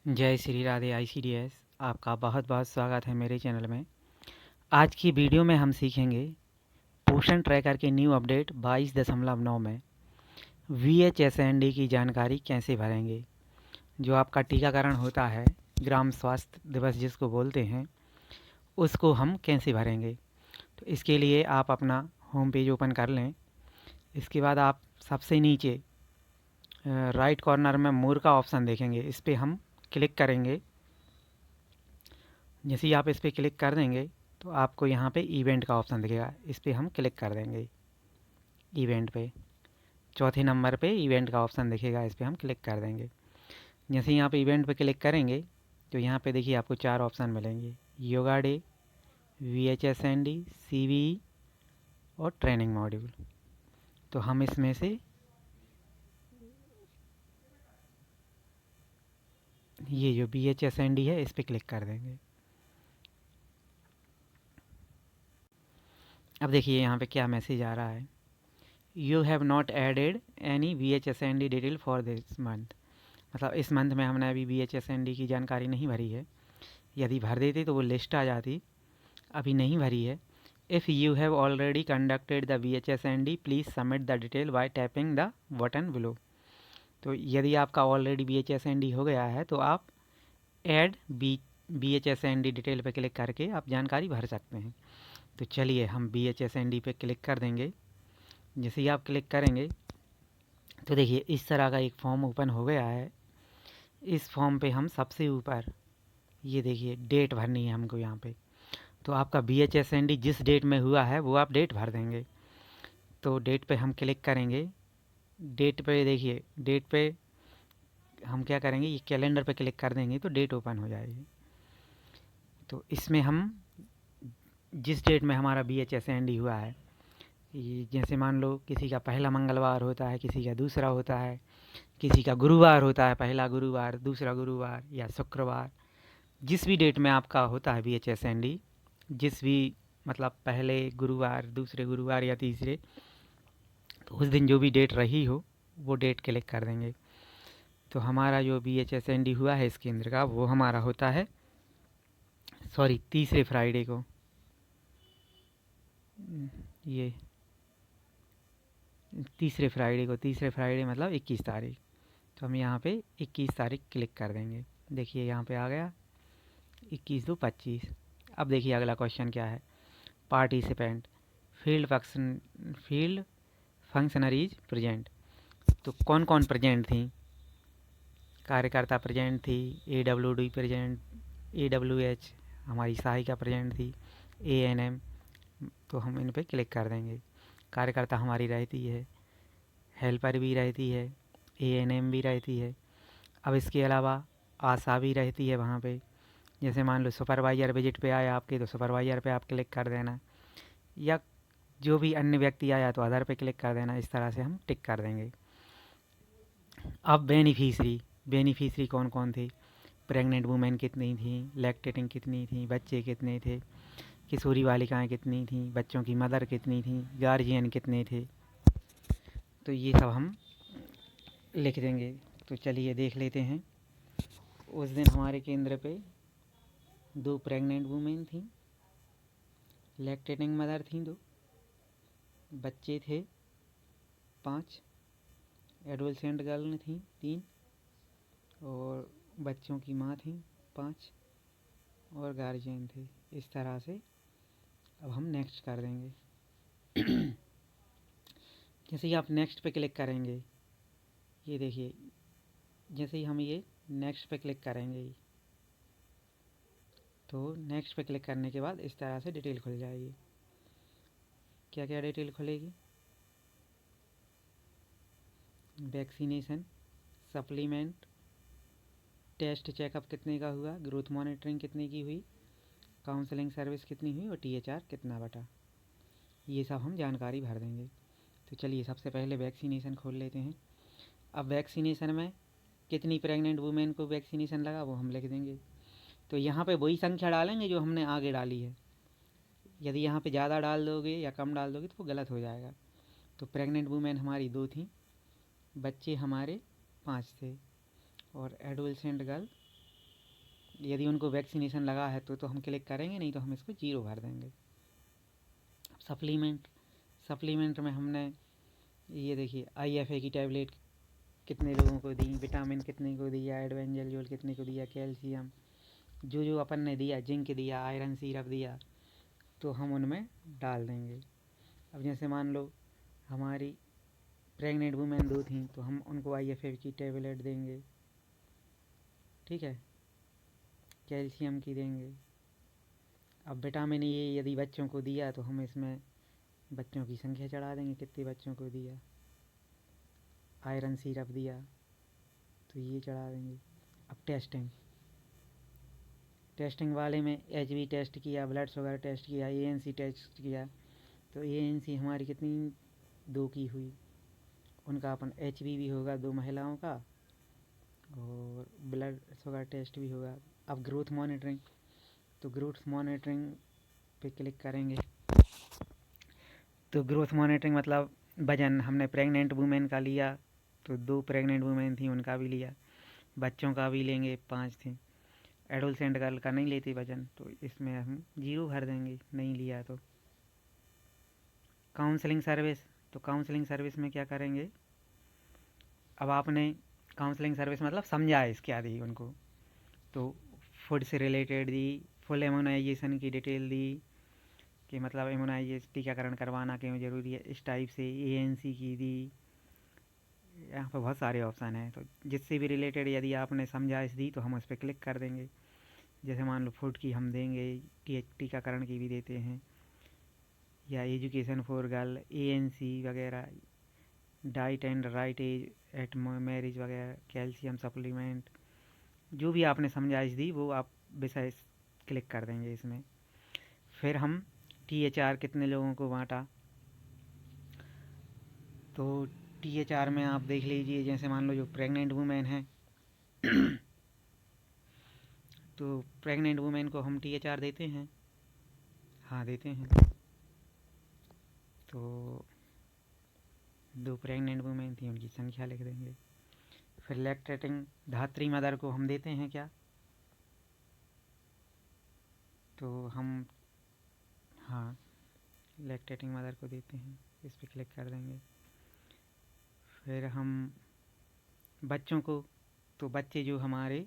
जय श्री राधे ICDS। आपका बहुत बहुत स्वागत है मेरे चैनल में। आज की वीडियो में हम सीखेंगे पोषण ट्रैकर के न्यू अपडेट 22.9 में VHSND की जानकारी कैसे भरेंगे। जो आपका टीकाकरण होता है, ग्राम स्वास्थ्य दिवस जिसको बोलते हैं, उसको हम कैसे भरेंगे। तो इसके लिए आप अपना होम पेज ओपन कर लें। इसके बाद आप सबसे नीचे राइट कॉर्नर में मोर का ऑप्शन देखेंगे, इस पर हम क्लिक करेंगे। जैसे ही आप इस पर क्लिक कर देंगे तो आपको यहाँ पे इवेंट का ऑप्शन दिखेगा, इस पर हम क्लिक कर देंगे। इवेंट पे चौथे नंबर पे इवेंट का ऑप्शन दिखेगा, इस पर हम क्लिक कर देंगे। जैसे ही आप इवेंट पे क्लिक करेंगे तो यहाँ पे देखिए आपको 4 ऑप्शन मिलेंगे: योगा डे, VHSND, CVE और ट्रेनिंग मॉड्यूल। तो हम इसमें से ये जो VHSND है इस पर क्लिक कर देंगे। अब देखिए यहाँ पे क्या मैसेज आ रहा है, you have not added any VHSND detail for this month. मतलब इस मंथ में हमने अभी VHSND की जानकारी नहीं भरी है। यदि भर देते तो वो लिस्ट आ जाती, अभी नहीं भरी है। If you have already conducted the VHSND please submit the detail bye tapping the button below. तो यदि आपका ऑलरेडी VHSND हो गया है तो आप ऐड VHSND डिटेल पे क्लिक करके आप जानकारी भर सकते हैं। तो चलिए हम VHSND पे क्लिक कर देंगे। जैसे ही आप क्लिक करेंगे तो देखिए इस तरह का एक फॉर्म ओपन हो गया है। इस फॉर्म पे हम सबसे ऊपर ये देखिए डेट भरनी है हमको यहाँ पे। तो आपका VHSND जिस डेट में हुआ है वो आप डेट भर देंगे। तो डेट पे हम क्लिक करेंगे। डेट पे देखिए, डेट पे हम क्या करेंगे, ये कैलेंडर पे क्लिक कर देंगे तो डेट ओपन हो जाएगी। तो इसमें हम जिस डेट में हमारा VHSND हुआ है, ये जैसे मान लो किसी का पहला मंगलवार होता है, किसी का दूसरा होता है, किसी का गुरुवार होता है, पहला गुरुवार, दूसरा गुरुवार या शुक्रवार। जिस भी डेट में आपका होता है VHSND, जिस भी मतलब पहले गुरुवार, दूसरे गुरुवार या तीसरे, तो उस दिन जो भी डेट रही हो वो डेट क्लिक कर देंगे। तो हमारा जो VHSND हुआ है इस केंद्र का, वो हमारा होता है तीसरे फ्राइडे को। ये तीसरे फ्राइडे मतलब 21 तारीख। तो हम यहाँ पे 21 तारीख क्लिक कर देंगे। देखिए यहाँ पे आ गया 21/2/25। अब देखिए अगला क्वेश्चन क्या है, पार्टिसिपेंट फील्ड फंक्शनरीज प्रेजेंट। तो कौन कौन प्रेजेंट थी, कार्यकर्ता प्रेजेंट थी, AWD प्रेजेंट, AWH हमारी सहायिका प्रेजेंट थी, ANM। तो हम इन पे क्लिक कर देंगे। कार्यकर्ता हमारी रहती है, हेल्पर भी रहती है, ANM भी रहती है। अब इसके अलावा आशा भी रहती है वहाँ पे। जैसे मान लो सुपरवाइज़र विजिट पे आया आपके, तो सुपरवाइज़र पे आप क्लिक कर देना, या जो भी अन्य व्यक्ति आया तो अदर पे क्लिक कर देना। इस तरह से हम टिक कर देंगे। अब बेनिफिशरी कौन कौन थे, प्रेग्नेंट वुमेन कितनी थी, लैक्टेटिंग कितनी थी, बच्चे कितने थे, किशोरी बालिकाएं कितनी थी, बच्चों की मदर कितनी थी, गार्जियन कितने थे, तो ये सब हम लिख देंगे। तो चलिए देख लेते हैं। उस दिन हमारे केंद्र पे 2 प्रेग्नेंट वुमेन थी, लैक्टेटिंग मदर थी 2, बच्चे थे 5, एडोलसेंट गर्ल थी 3, और बच्चों की माँ थी 5, और गार्जियन थे। इस तरह से अब हम नेक्स्ट कर देंगे। जैसे ही आप नेक्स्ट पे क्लिक करेंगे, ये देखिए जैसे ही हम ये नेक्स्ट पे क्लिक करेंगे, तो नेक्स्ट पे क्लिक करने के बाद इस तरह से डिटेल खुल जाएगी। क्या क्या डिटेल खुलेगी, वैक्सीनेशन, सप्लीमेंट, टेस्ट चेकअप कितने का हुआ, ग्रोथ मॉनिटरिंग कितने की हुई, काउंसलिंग सर्विस कितनी हुई, और THR कितना बटा, ये सब हम जानकारी भर देंगे। तो चलिए सबसे पहले वैक्सीनेशन खोल लेते हैं। अब वैक्सीनेशन में कितनी प्रेग्नेंट वुमेन को वैक्सीनेशन लगा वो हम लिख देंगे। तो यहाँ पे वही संख्या डालेंगे जो हमने आगे डाली है। यदि यहाँ पे ज़्यादा डाल दोगे या कम डाल दोगे तो वो गलत हो जाएगा। तो प्रेग्नेंट वुमेन हमारी 2 थी, बच्चे हमारे 5 थे, और एडोलसेंट गर्ल यदि उनको वैक्सीनेशन लगा है तो हम क्लिक करेंगे, नहीं तो हम इसको 0 भर देंगे। अब सप्लीमेंट में हमने ये देखिए IFA की टैबलेट कितने लोगों को दी, विटामिन कितने को दिया, एडवेंजल कितने को दिया, कैल्शियम जो अपन ने दिया, जिंक दिया, आयरन सिरप दिया, तो हम उनमें डाल देंगे। अब जैसे मान लो हमारी प्रेग्नेंट वुमेन 2 थी तो हम उनको IFA की टैबलेट देंगे, ठीक है, कैल्शियम की देंगे। अब विटामिन ए यदि बच्चों को दिया तो हम इसमें बच्चों की संख्या चढ़ा देंगे, कितने बच्चों को दिया। आयरन सिरप दिया तो ये चढ़ा देंगे। अब टेस्टिंग वाले में HB टेस्ट किया, ब्लड शुगर टेस्ट किया, ANC टेस्ट किया, तो ANC हमारी कितनी 2 की हुई। उनका अपन HB भी होगा 2 महिलाओं का, और ब्लड शुगर टेस्ट भी होगा। अब ग्रोथ मॉनिटरिंग, तो ग्रोथ मॉनिटरिंग पे क्लिक करेंगे तो ग्रोथ मॉनिटरिंग मतलब वजन हमने प्रेग्नेंट वुमेन का लिया तो 2 प्रेग्नेंट वुमेन थी उनका भी लिया, बच्चों का भी लेंगे 5 थी, एडोलसेंट गर्ल का नहीं लेती वजन तो इसमें हम 0 भर देंगे, नहीं लिया तो। काउंसलिंग सर्विस, तो काउंसलिंग सर्विस में क्या करेंगे, अब आपने काउंसलिंग सर्विस मतलब समझा इसके दी उनको, तो फूड से रिलेटेड दी, फुल इम्यूनाइजेशन की डिटेल दी कि मतलब इम्यूनाइजेशन टीकाकरण करवाना क्यों ज़रूरी है, इस टाइप से ANC की दी। यहाँ पर बहुत सारे ऑप्शन हैं, तो जिससे भी रिलेटेड यदि आपने समझाइश दी तो हम उस पर क्लिक कर देंगे। जैसे मान लो फूड की हम देंगे, टीकाकरण की भी देते हैं, या एजुकेशन फॉर गर्ल, ANC वगैरह, diet and right age at marriage वगैरह, कैल्शियम सप्लीमेंट, जो भी आपने समझाइश दी वो आप विषय क्लिक कर देंगे इसमें। फिर हम THR कितने लोगों को बांटा, तो THR में आप देख लीजिए, जैसे मान लो जो प्रेग्नेंट वुमेन है तो प्रेग्नेंट वुमेन को हम THR देते हैं, हाँ देते हैं। तो 2 प्रेग्नेंट वुमेन थी उनकी संख्या लिख देंगे। फिर लैक्टेटिंग धात्री मदर को हम देते हैं क्या, तो हम हाँ लैक्टेटिंग मदर को देते हैं, इस पर क्लिक कर देंगे। फिर हम बच्चों को, तो बच्चे जो हमारे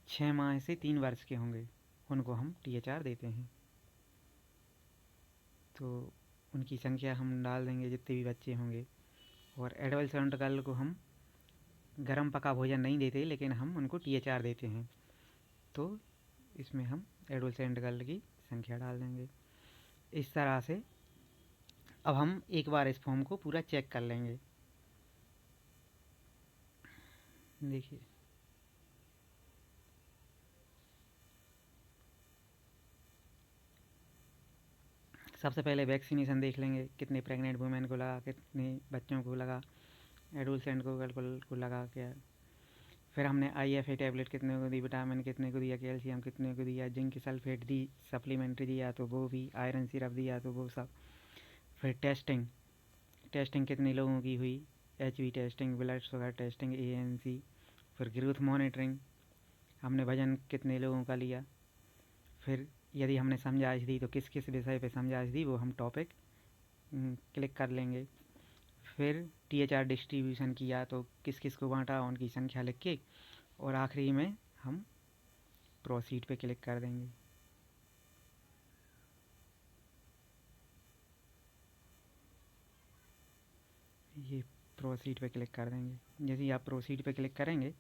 6 माह से 3 वर्ष के होंगे उनको हम THR देते हैं, तो उनकी संख्या हम डाल देंगे जितने भी बच्चे होंगे। और एडोलसेंट गर्ल को हम गरम पका भोजन नहीं देते लेकिन हम उनको THR देते हैं, तो इसमें हम एडोलसेंट गर्ल की संख्या डाल देंगे। इस तरह से अब हम एक बार इस फॉर्म को पूरा चेक कर लेंगे। देखिए सबसे पहले वैक्सीनेशन देख लेंगे, कितने प्रेग्नेंट वुमेन को लगा, कितने बच्चों को लगा, एडोलसेंट को गर्ल को लगा क्या। फिर हमने IFA टैबलेट कितने को दी, विटामिन कितने को दिया, कैल्शियम कितने को दिया, जिंक सल्फेट दी, सप्लीमेंट्री दिया तो वो भी, आयरन सिरप दिया तो वो सब। फिर टेस्टिंग कितने लोगों की हुई, HB testing, blood sugar testing, ANC। फिर ग्रोथ मॉनिटरिंग, हमने वजन कितने लोगों का लिया। फिर यदि हमने समझाइश दी तो किस किस विषय पे समझाइश दी वो हम टॉपिक क्लिक कर लेंगे। फिर THR डिस्ट्रीब्यूशन किया तो किस किस को बांटा उनकी संख्या लिख के, और आखिरी में हम प्रोसीड पे क्लिक कर देंगे। ये प्रोसीड पे क्लिक कर देंगे। जैसे ही आप प्रोसीड पे क्लिक करेंगे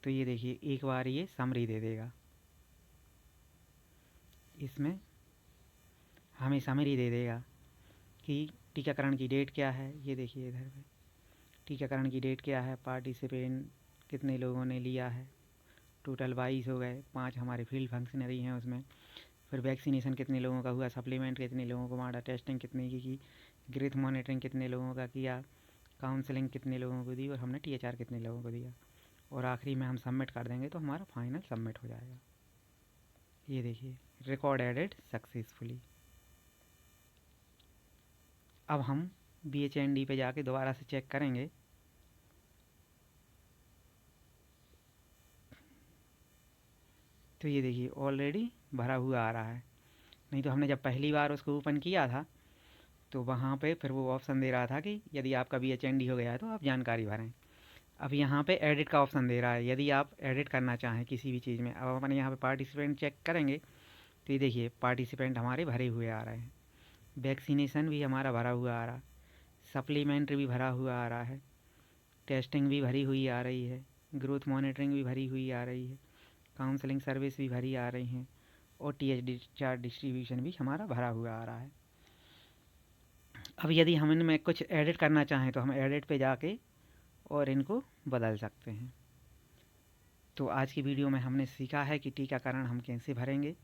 तो ये देखिए एक बार ये समरी दे देगा, इसमें हमें समरी दे देगा कि टीकाकरण की डेट क्या है। ये देखिए इधर पे टीकाकरण की डेट क्या है, पार्टिसिपेंट कितने लोगों ने लिया है, टोटल 22 हो गए, 5 हमारे फील्ड फंक्शनरी हैं उसमें। फिर वैक्सीनेशन कितने लोगों का हुआ, सप्लीमेंट कितने लोगों को बांटा, टेस्टिंग कितने की, ग्रोथ मॉनिटरिंग कितने लोगों का किया, काउंसलिंग कितने लोगों को दी, और हमने THR कितने लोगों को दिया। और आखिरी में हम सबमिट कर देंगे तो हमारा फाइनल सबमिट हो जाएगा। ये देखिए रिकॉर्ड एडेड सक्सेसफुली। अब हम BHND पे जाके दोबारा से चेक करेंगे। तो ये देखिए ऑलरेडी भरा हुआ आ रहा है। नहीं तो हमने जब पहली बार उसको ओपन किया था तो वहाँ पे फिर वो ऑप्शन दे रहा था कि यदि आपका BHND हो गया है तो आप जानकारी भरें। अब यहाँ पे एडिट का ऑप्शन दे रहा है, यदि आप एडिट करना चाहें किसी भी चीज़ में। अब अपन यहाँ पे पार्टिसिपेंट चेक करेंगे तो ये देखिए पार्टिसिपेंट हमारे भरे हुए आ रहे हैं, वैक्सीनेशन भी हमारा भरा हुआ आ रहा, सप्लीमेंट्री भी भरा हुआ आ रहा है, टेस्टिंग भी भरी हुई आ रही है, ग्रोथ मॉनिटरिंग भी भरी हुई आ रही है, काउंसलिंग सर्विस भी भरी आ रही हैं, और TH डिस्चार्ज डिस्ट्रीब्यूशन भी हमारा भरा हुआ आ रहा है। अब यदि हम इनमें कुछ एडिट करना चाहें तो हम एडिट पे जाके और इनको बदल सकते हैं। तो आज की वीडियो में हमने सीखा है कि टीकाकरण हम कैसे भरेंगे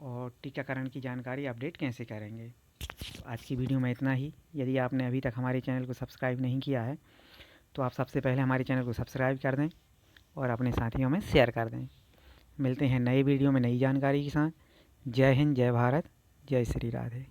और टीकाकरण की जानकारी अपडेट कैसे करेंगे। तो आज की वीडियो में इतना ही। यदि आपने अभी तक हमारे चैनल को सब्सक्राइब नहीं किया है तो आप सबसे पहले हमारे चैनल को सब्सक्राइब कर दें और अपने साथियों में शेयर कर दें। मिलते हैं नए वीडियो में नई जानकारी के साथ। जय हिंद, जय भारत, जय श्री राधे।